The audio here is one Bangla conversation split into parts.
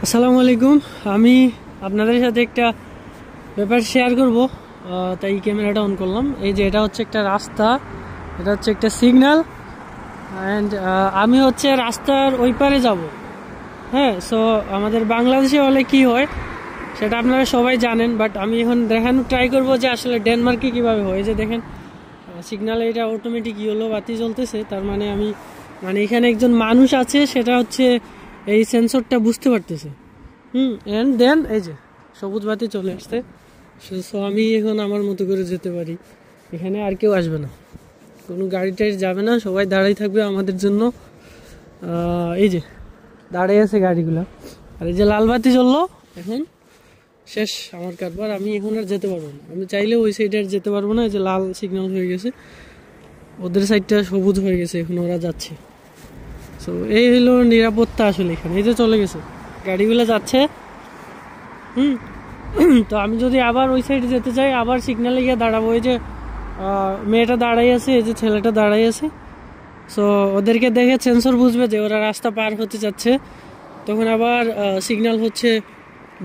আসসালামু আলাইকুম। আমি আপনাদের সাথে একটা ব্যাপার শেয়ার করব, তাই ক্যামেরাটা অন করলাম। এই যে এটা হচ্ছে একটা রাস্তা, এটা হচ্ছে একটা সিগন্যাল অ্যান্ড আমি হচ্ছে রাস্তার ওই পারে যাব। হ্যাঁ, সো আমাদের বাংলাদেশে হলে কি হয় সেটা আপনারা সবাই জানেন, বাট আমি এখন দেখানো ট্রাই করব যে আসলে ডেনমার্কে কীভাবে হয়। যে দেখেন সিগন্যালে এটা অটোমেটিক ইয়েলো বাতি জ্বলতেছে, তার মানে এখানে একজন মানুষ আছে, সেটা হচ্ছে এই সেন্সরটা বুঝতে পারতেছে। এন্ড দেন এই যে সবুজ বাতি চলে আসছে। সো আমি এখন আমার মতো করে যেতে পারি, এখানে আর কেউ আসবে না, কোনো গাড়ি টাড়ি যাবে না, সবাই দাঁড়াই থাকবে আমাদের জন্য। এই যে দাঁড়িয়ে আছে গাড়িগুলো, আর এই যে লাল বাতি জ্বললো, এখন শেষ আমার কারবার। আমি এখন আর যেতে পারবো না, আমি চাইলে ওই সাইডে আর যেতে পারবো না। এই যে লাল সিগন্যাল হয়ে গেছে, ওদের সাইডটা সবুজ হয়ে গেছে, এখন ওরা যাচ্ছে। সো এই হলো নিরাপত্তা আসলে এখানে। এই যে চলে গেছে গাড়িগুলো যাচ্ছে। তো আমি যদি আবার ওই সাইডে যেতে চাই, আবার সিগন্যালে গিয়ে দাঁড়াবো। এই যে মেয়েটা দাঁড়াই আছে, এই যে ছেলেটা দাঁড়াই আছে। সো ওদেরকে দেখে সেন্সর বুঝবে যে ওরা রাস্তা পার হতে যাচ্ছে, তখন আবার সিগন্যাল হচ্ছে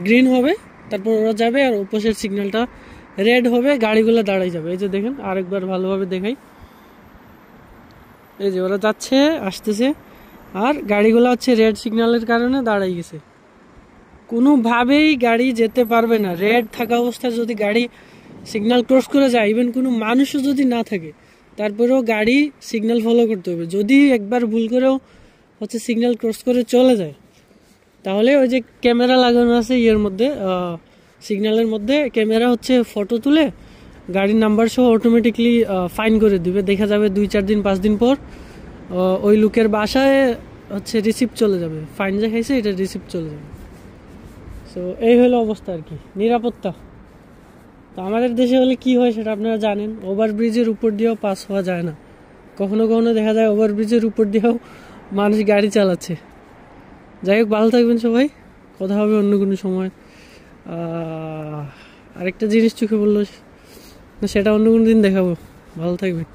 গ্রিন হবে, তারপর ওরা যাবে, আর অপোজিট সিগন্যালটা রেড হবে, গাড়িগুলো দাঁড়াই যাবে। এই যে দেখেন, আরেকবার ভালোভাবে দেখাই। এই যে ওরা যাচ্ছে, আসতেছে, আর গাড়িগুলো হচ্ছে রেড সিগন্যালের কারণে দাঁড়াই গেছে। কোনোভাবেই গাড়ি যেতে পারবে না রেড থাকা অবস্থায়। যদি গাড়ি সিগন্যাল ক্রস করে যায়, ইভেন কোনো মানুষও যদি না থাকে, তারপরেও গাড়ি সিগন্যাল ফলো করতে হবে। যদি একবার ভুল করেও হচ্ছে সিগন্যাল ক্রস করে চলে যায়, তাহলে ওই যে ক্যামেরা লাগানো আছে ইয়ের মধ্যে, সিগন্যালের মধ্যে ক্যামেরা হচ্ছে ফটো তুলে গাড়ির নাম্বার সহ অটোমেটিকলি ফাইন করে দিবে। দেখা যাবে 2-4 দিন 5 দিন পর ওই লোকের বাসায় হচ্ছে রিসিপ্ট চলে যাবে, ফাইন যে খাইছে এটা রিসিপ্ট চলে যাবে। সো এই হলো অবস্থা আর কি, নিরাপত্তা। তো আমাদের দেশে হলে কি হয় সেটা আপনারা জানেন, ওভারব্রিজের উপর দিয়েও পাস হওয়া যায় না। কখনো কখনো দেখা যায় ওভারব্রিজের উপর দিয়েও মানুষ গাড়ি চালাচ্ছে। যাই হোক, ভালো থাকবেন সবাই, কথা হবে অন্য কোনো সময়। আরেকটা জিনিস চোখে বললো, সেটা অন্য কোনো দিন দেখাবো। ভালো থাকবেন।